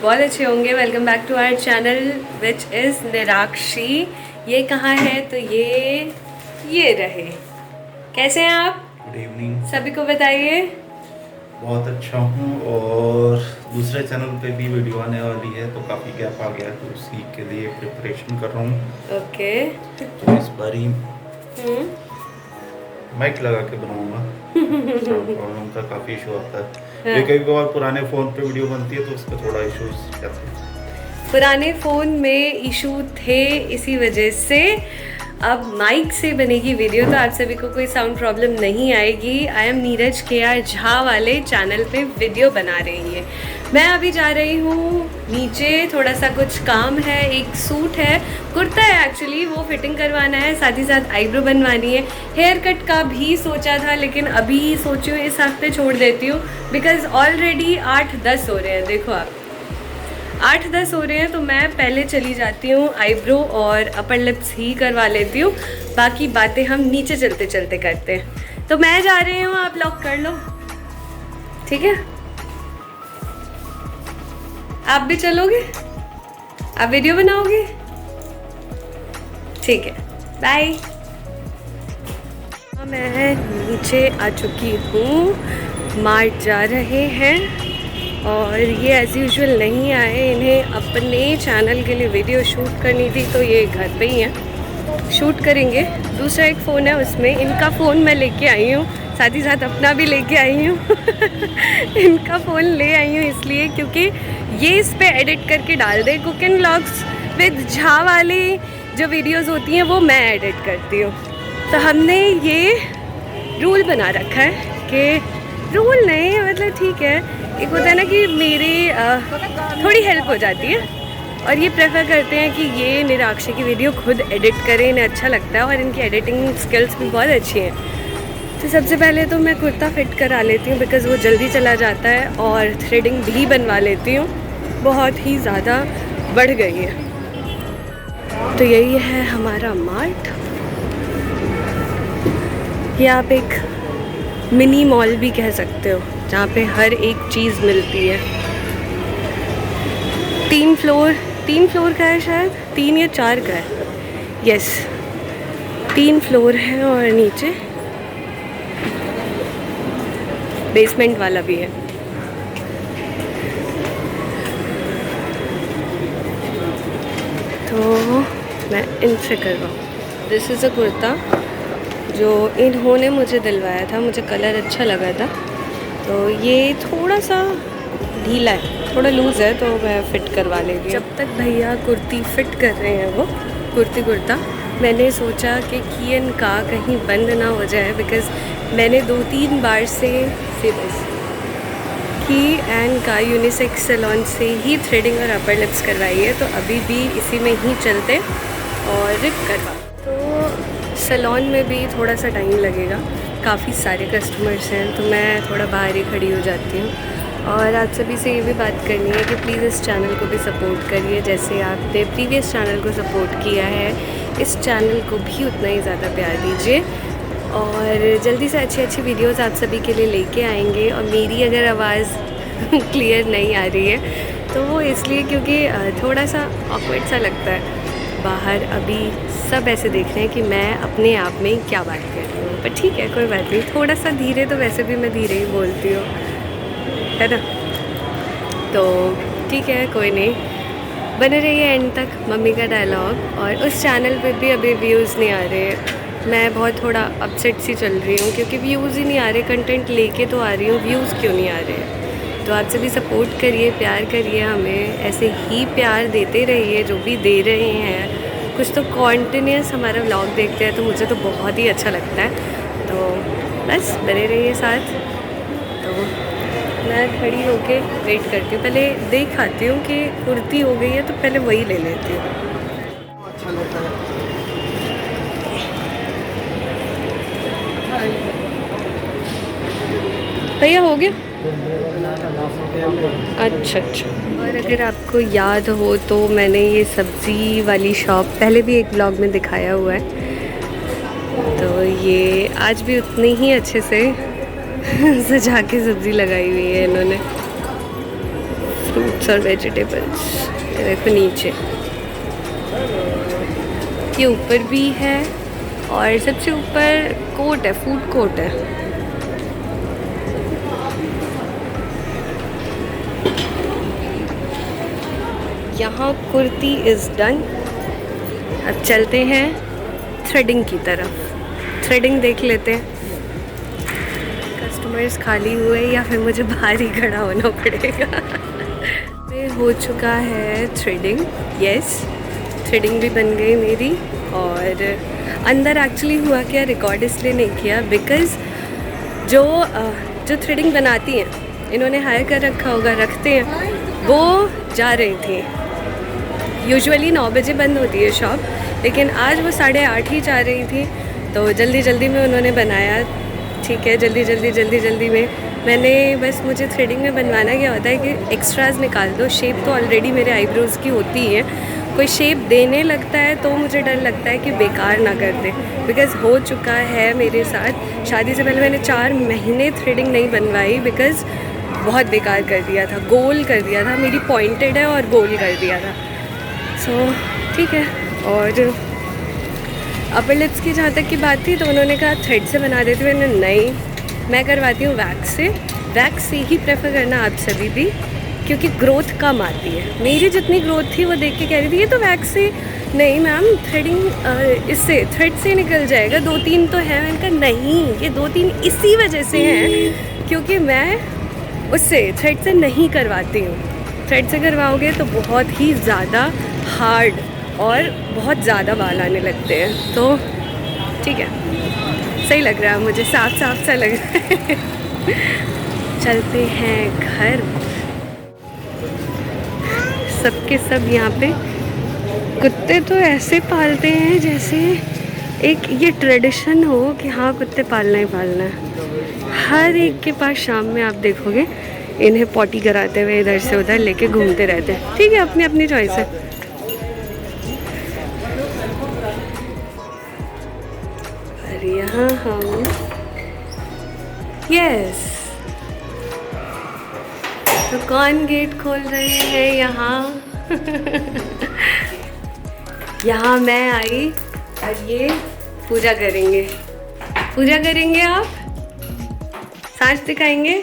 बहुत अच्छे होंगे। Welcome back to our channel which is Nirakshi. ये कहाँ है? तो ये रहे। कैसे हैं आप? Good evening. सभी को बताइए। बहुत अच्छा हूँ और दूसरे चैनल पे भी वीडियो आने वाली है तो काफ़ी गैप आ गया तो उसी के लिए प्रिपरेशन कर रहा हूँ। ओके। तो इस बारी माइक लगा के बनाऊंगा। साउंड प्रॉब्लम का काफ़ी इशू आता है। ये कई बार पुराने फ़ोन पे वीडियो बनती है तो उसका थोड़ा इशूज रहते हैं। पुराने फ़ोन में इशू थे, इसी वजह से अब माइक से बनेगी वीडियो तो आप सभी को कोई साउंड प्रॉब्लम नहीं आएगी। I am Neeraj KR Jha वाले चैनल पे वीडियो बना रही है। मैं अभी जा रही हूँ नीचे, थोड़ा सा कुछ काम है। एक सूट है, कुर्ता है एक्चुअली, वो फिटिंग करवाना है, साथ ही साथ आईब्रो बनवानी है। हेयर कट का भी सोचा था लेकिन अभी सोची हूँ इस हफ्ते छोड़ देती हूँ बिकॉज़ ऑलरेडी 8-10 हो रहे हैं। देखो आप 8-10 हो रहे हैं तो मैं पहले चली जाती हूँ आईब्रो और अपर लिप्स ही करवा लेती हूँ। बाकी बातें हम नीचे चलते चलते करते हैं। तो मैं जा रही हूँ, आप लॉक कर लो, ठीक है? आप भी चलोगे? आप वीडियो बनाओगे? ठीक है, बाय। मैं नीचे आ चुकी हूँ, मार्ट जा रहे हैं और ये एज़ यूजुअल नहीं आए। इन्हें अपने चैनल के लिए वीडियो शूट करनी थी तो ये घर पे ही हैं, शूट करेंगे। दूसरा एक फ़ोन है, उसमें इनका फ़ोन मैं लेके आई हूँ, साथ ही साथ अपना भी लेके आई हूँ। इनका फ़ोन ले आई हूँ इसलिए क्योंकि ये इस पर एडिट करके डाल दे। कुकिंग व्लॉग्स विद झा वाली जो वीडियोज़ होती हैं वो मैं एडिट करती हूँ। तो हमने ये रूल बना रखा है कि रूल नहीं, मतलब ठीक है, एक होता है ना कि मेरी थोड़ी हेल्प हो जाती है और ये प्रेफर करते हैं कि ये निराक्षी की वीडियो खुद एडिट करें, इन्हें अच्छा लगता है और इनकी एडिटिंग स्किल्स भी बहुत अच्छी हैं। तो सबसे पहले तो मैं कुर्ता फिट करा लेती हूँ बिकॉज़ वो जल्दी चला जाता है और थ्रेडिंग भी बनवा लेती हूँ, बहुत ही ज़्यादा बढ़ गई है। तो यही है हमारा मार्ट। ये आप एक मिनी मॉल भी कह सकते हो जहाँ पे हर एक चीज़ मिलती है। 3 फ्लोर का है, शायद 3 या 4 का है। यस, 3 फ्लोर है और नीचे बेसमेंट वाला भी है। तो मैं इनसे करवाऊँ। दिस इज़ अ कुर्ता जो इन्होंने मुझे दिलवाया था, मुझे कलर अच्छा लगा था। तो ये थोड़ा सा ढीला है, थोड़ा लूज़ है तो मैं फ़िट करवा लेंगी। जब तक भैया कुर्ती फ़िट कर रहे हैं वो कुर्ता, मैंने सोचा कि कियन का कहीं बंद ना हो जाए बिकॉज़ मैंने 2-3 बार से बस की एंड का यूनिसेक्स सैलून से ही थ्रेडिंग और अपर लिप्स करवाई है तो अभी भी इसी में ही चलते और करवा। तो सैलून में भी थोड़ा सा टाइम लगेगा, काफ़ी सारे कस्टमर्स हैं तो मैं थोड़ा बाहर ही खड़ी हो जाती हूँ। और आप सभी से ये भी बात करनी है कि प्लीज़ इस चैनल को भी सपोर्ट करिए, जैसे आपने प्रीवियस चैनल को सपोर्ट किया है, इस चैनल को भी उतना ही ज़्यादा प्यार दीजिए। और जल्दी से अच्छी वीडियोस आप सभी के लिए लेके आएंगे। और मेरी अगर आवाज़ क्लियर नहीं आ रही है तो वो इसलिए क्योंकि थोड़ा सा ऑकवर्ड सा लगता है। बाहर अभी सब ऐसे देख रहे हैं कि मैं अपने आप में क्या बात कर रही हूँ, पर ठीक है, कोई बात नहीं। थोड़ा सा धीरे, तो वैसे भी मैं धीरे ही बोलती हूँ, है ना? तो ठीक है, कोई नहीं, बने रहिए एंड तक। मम्मी का डायलॉग। और उस चैनल पे भी अभी व्यूज़ नहीं आ रहे। मैं बहुत थोड़ा अपसेट सी चल रही हूँ क्योंकि व्यूज़ ही नहीं आ रहे। कंटेंट लेके तो आ रही हूँ, व्यूज़ क्यों नहीं आ रहे? तो आप सभी सपोर्ट करिए, प्यार करिए हमें, ऐसे ही प्यार देते रहिए जो भी दे रहे हैं। कुछ तो कॉन्टिन्यूस हमारा व्लॉग देखते हैं तो मुझे तो बहुत ही अच्छा लगता है। तो बस बने रहिए साथ। तो मैं खड़ी होके वेट करती हूँ, पहले देख आती हूँ कि कुर्ती हो गई है तो पहले वही ले लेती हूँ। अच्छा लगता है। भैया हो गया? अच्छा। और अगर आपको याद हो तो मैंने ये सब्ज़ी वाली शॉप पहले भी एक ब्लॉग में दिखाया हुआ है। तो ये आज भी उतनी ही अच्छे से सजा के सब्ज़ी लगाई हुई है इन्होंने। फ्रूट्स और वेजिटेबल्स। ये देखो नीचे, ये ऊपर भी है और सबसे ऊपर कोर्ट है, फूड कोर्ट है। यहाँ कुर्ती इज़ डन। अब चलते हैं थ्रेडिंग की तरफ, थ्रेडिंग देख लेते हैं। कस्टमर्स खाली हुए या फिर मुझे बाहर ही खड़ा होना पड़ेगा। हो चुका है थ्रेडिंग, यस थ्रेडिंग भी बन गई मेरी। और अंदर एक्चुअली हुआ क्या, रिकॉर्ड इसलिए नहीं किया बिकॉज़ जो थ्रेडिंग बनाती हैं, इन्होंने हायर कर रखा होगा, रखते हैं, वो जा रही थी। यूजुअली 9 बजे बंद होती है शॉप, लेकिन आज वो 8:30 ही जा रही थी, तो जल्दी जल्दी में उन्होंने बनाया। ठीक है, जल्दी में मैंने बस, मुझे थ्रेडिंग में बनवाना क्या होता है कि एक्स्ट्राज निकाल दो। शेप तो ऑलरेडी मेरे आईब्रोज़ की होती है, कोई शेप देने लगता है तो मुझे डर लगता है कि बेकार ना कर दे। बिकॉज़ हो चुका है मेरे साथ, शादी से पहले मैंने 4 महीने थ्रेडिंग नहीं बनवाई बिकॉज़ बहुत बेकार कर दिया था, गोल कर दिया था। मेरी पॉइंटेड है और गोल कर दिया था। सो ठीक है। और अपर लिप्स की जहाँ तक की बात थी तो उन्होंने कहा थ्रेड से बना देती हूँ। मैंने नहीं, मैं करवाती हूँ वैक्स से। वैक्स से ही प्रेफर करना आप सभी भी, क्योंकि ग्रोथ कम आती है। मेरी जितनी ग्रोथ थी वो देख के कह रही थी ये तो वैक्स से, नहीं मैम थ्रेडिंग इससे, थ्रेड से निकल जाएगा। 2-3 तो है। मैंने कहा नहीं, ये 2-3 इसी वजह से हैं क्योंकि मैं उससे थ्रेड से नहीं करवाती हूँ। थ्रेड से करवाओगे तो बहुत ही ज़्यादा हार्ड और बहुत ज़्यादा बाल आने लगते हैं। तो ठीक है, सही लग रहा है मुझे, साफ सा लग रहा है। चलते हैं घर। सबके सब यहाँ पे कुत्ते तो ऐसे पालते हैं जैसे एक ये ट्रेडिशन हो कि हाँ कुत्ते पालना ही पालना है। हर एक के पास शाम में आप देखोगे इन्हें पॉटी कराते हुए इधर से उधर लेके घूमते रहते हैं। ठीक है, अपनी अपनी चॉइस है। यहाँ हम यस, तो कौन गेट खोल रहे हैं यहाँ? यहाँ मैं आई और ये पूजा करेंगे। पूजा करेंगे आप? सांस दिखाएंगे?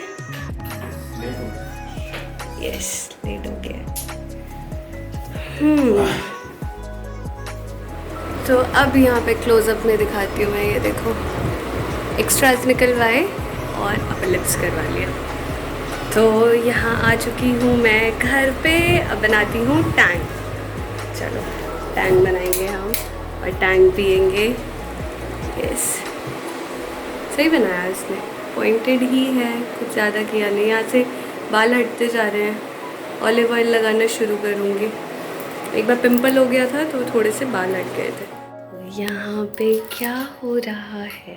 यस, ले दोगे। तो अब यहाँ पे क्लोजअप में दिखाती हूँ मैं। ये देखो, एक्स्ट्राज निकलवाए और अपर लिप्स करवा लिया। तो यहाँ आ चुकी हूँ मैं घर पे। अब बनाती हूँ टैंग। चलो टैंग बनाएंगे हम और टैंग पिएंगे। यस, सही बनाया इसने, पॉइंटेड ही है, कुछ ज़्यादा किया नहीं। यहाँ से बाल हटते जा रहे हैं। ऑलिव ऑयल लगाना शुरू करूँगी। एक बार पिंपल हो गया था तो थोड़े से बाल हट गए थे। यहाँ पे क्या हो रहा है?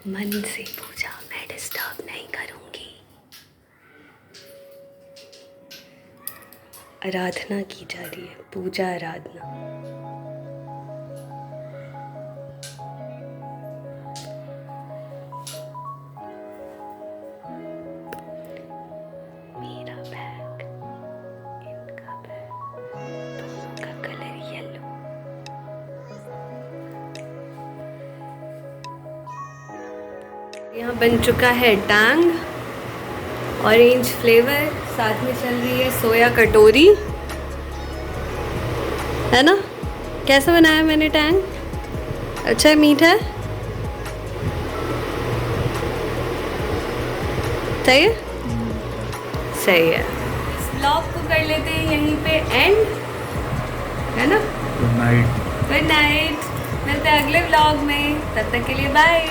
मन से पूजा, मैं डिस्टर्ब नहीं करूँगी। आराधना की जा रही है, पूजा आराधना। मेरा बैग, इनका बैग, दोनों का कलर येलो। यहाँ बन चुका है टैंग, ऑरेंज फ्लेवर, साथ में चल रही है सोया कटोरी, है ना? कैसा बनाया मैंने टैंग? अच्छा है, मीठा है, सही है, सही है। इस ब्लॉग को कर लेते हैं यहीं पे एंड, है ना? Good night. गुड नाइट, मिलते हैं अगले ब्लॉग में, तब तक के लिए बाय।